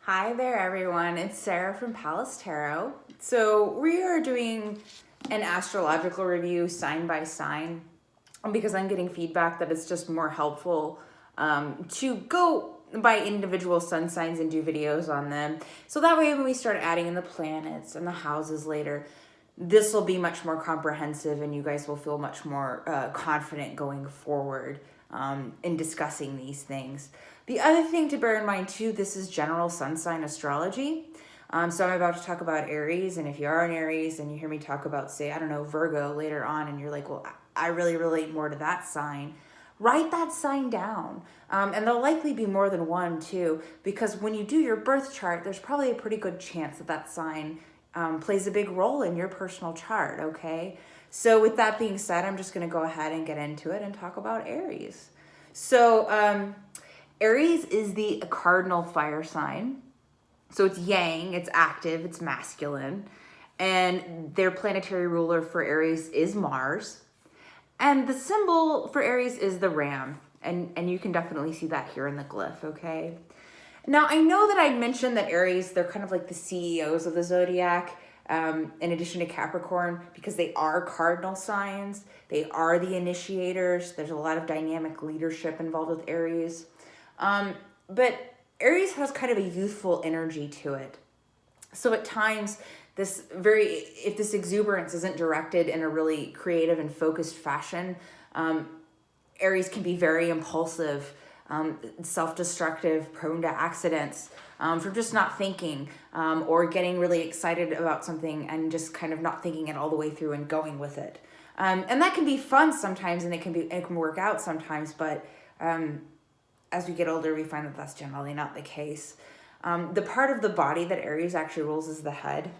Hi there, everyone. It's Sarah from Palace Tarot. So we are doing an astrological review sign by sign because I'm getting feedback that it's just more helpful to go by individual sun signs and do videos on them. So that way when we start adding in the planets and the houses later, this will be much more comprehensive and you guys will feel much more confident going forward in discussing these things. The other thing to bear in mind too, this is general sun sign astrology. So I'm about to talk about Aries, and if you are an Aries and you hear me talk about, say, I don't know, Virgo later on, and you're like, well, I really relate more to that sign, write that sign down. And there'll likely be more than one too, because when you do your birth chart, there's probably a pretty good chance that that sign plays a big role in your personal chart, okay? So with that being said, I'm just gonna go ahead and get into it and talk about Aries. So Aries is the cardinal fire sign. So it's yang, it's active, it's masculine. And their planetary ruler for Aries is Mars. And the symbol for Aries is the ram. And you can definitely see that here in the glyph, okay? Now, I know that I mentioned that Aries, they're kind of like the CEOs of the zodiac, in addition to Capricorn, because they are cardinal signs. They are the initiators. There's a lot of dynamic leadership involved with Aries. But Aries has kind of a youthful energy to it. So at times, if this exuberance isn't directed in a really creative and focused fashion, Aries can be very impulsive, self-destructive, prone to accidents, from just not thinking, or getting really excited about something and just kind of not thinking it all the way through and going with it. And that can be fun sometimes, and it can work out sometimes, but as we get older, we find that that's generally not the case. The part of the body that Aries actually rules is the head.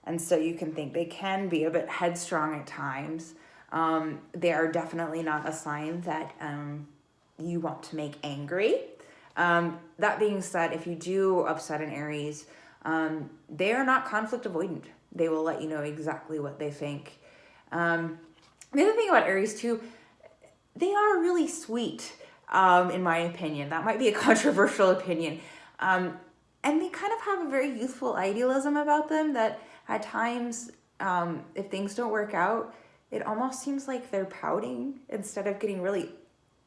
And so you can think they can be a bit headstrong at times. They are definitely not a sign that you want to make angry. That being said, if you do upset an Aries, they are not conflict avoidant. They will let you know exactly what they think. The other thing about Aries too, they are really sweet. In my opinion. That might be a controversial opinion. And they kind of have a very youthful idealism about them that at times, if things don't work out, it almost seems like they're pouting instead of getting really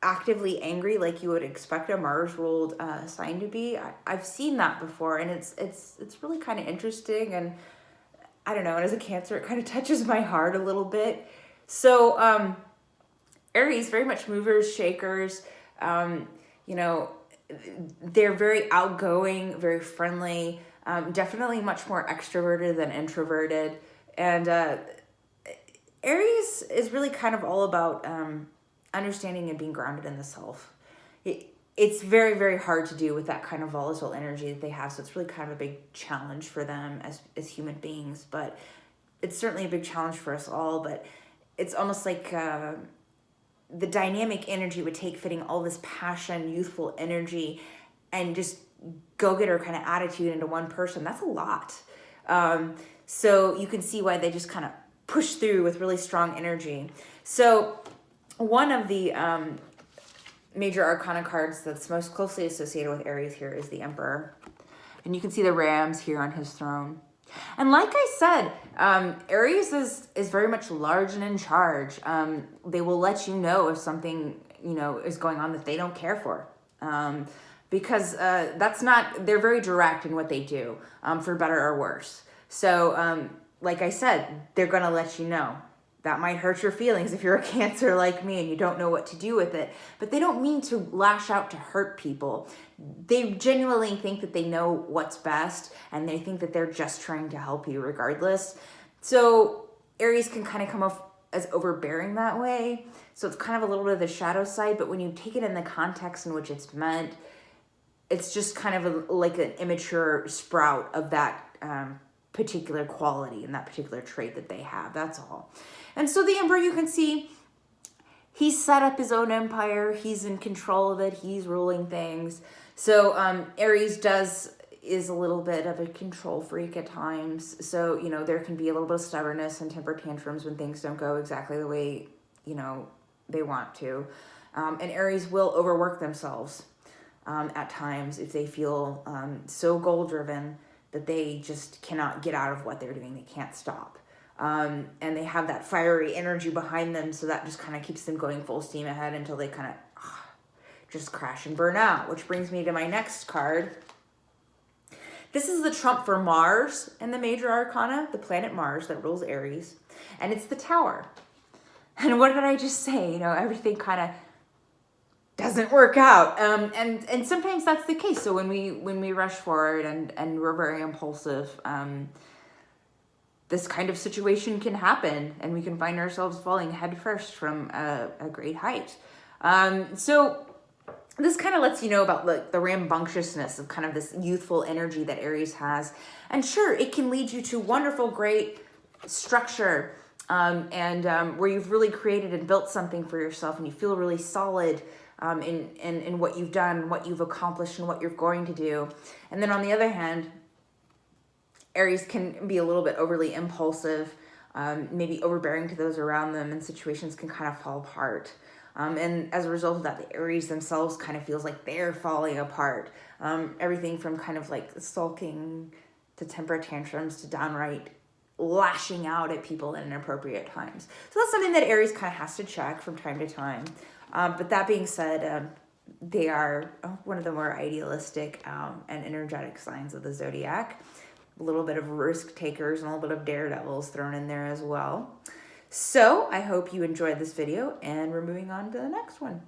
actively angry like you would expect a Mars-ruled sign to be. I've seen that before, and it's really kind of interesting, and I don't know, and as a Cancer, it kind of touches my heart a little bit. So Aries, very much movers, shakers. They're very outgoing, very friendly, definitely much more extroverted than introverted. And Aries is really kind of all about understanding and being grounded in the self. It's very, very hard to do with that kind of volatile energy that they have. So it's really kind of a big challenge for them as human beings. But it's certainly a big challenge for us all. But it's almost like the dynamic energy would take fitting all this passion, youthful energy, and just go-getter kind of attitude into one person. That's a lot. So you can see why they just kind of push through with really strong energy. So one of the major Arcana cards that's most closely associated with Aries here is the Emperor. And you can see the rams here on his throne. And like I said, Aries is very much large and in charge. They will let you know if something, is going on that they don't care for. Because they're very direct in what they do, for better or worse. So, like I said, they're going to let you know. That might hurt your feelings if you're a Cancer like me and you don't know what to do with it. But they don't mean to lash out to hurt people. They genuinely think that they know what's best, and they think that they're just trying to help you regardless. So Aries can kind of come off as overbearing that way. So it's kind of a little bit of the shadow side, but when you take it in the context in which it's meant, it's just kind of like an immature sprout of that particular quality and that particular trait that they have. That's all. And so the Emperor, you can see, he's set up his own empire. He's in control of it. He's ruling things. So Aries is a little bit of a control freak at times. So, there can be a little bit of stubbornness and temper tantrums when things don't go exactly the way, they want to. And Aries will overwork themselves. at times if they feel so goal-driven that they just cannot get out of what they're doing. They can't stop. And they have that fiery energy behind them, so that just kind of keeps them going full steam ahead until they kind of just crash and burn out, which brings me to my next card. This is the trump for Mars in the major arcana, the planet Mars that rules Aries, and it's the Tower. And what did I just say? You know, everything kind of doesn't work out, and sometimes that's the case. So when we rush forward and we're very impulsive, this kind of situation can happen, and we can find ourselves falling headfirst from a great height. So this kind of lets you know about like the rambunctiousness of kind of this youthful energy that Aries has. And sure, it can lead you to wonderful, great structure, where you've really created and built something for yourself, and you feel really solid in what you've done, what you've accomplished, and what you're going to do. And then on the other hand, Aries can be a little bit overly impulsive, maybe overbearing to those around them, and situations can kind of fall apart. And as a result of that, the Aries themselves kind of feels like they're falling apart. Everything from kind of like sulking to temper tantrums to downright lashing out at people at inappropriate times. So that's something that Aries kind of has to check from time to time. But that being said, they are one of the more idealistic and energetic signs of the zodiac. A little bit of risk takers and a little bit of daredevils thrown in there as well. So I hope you enjoyed this video, and we're moving on to the next one.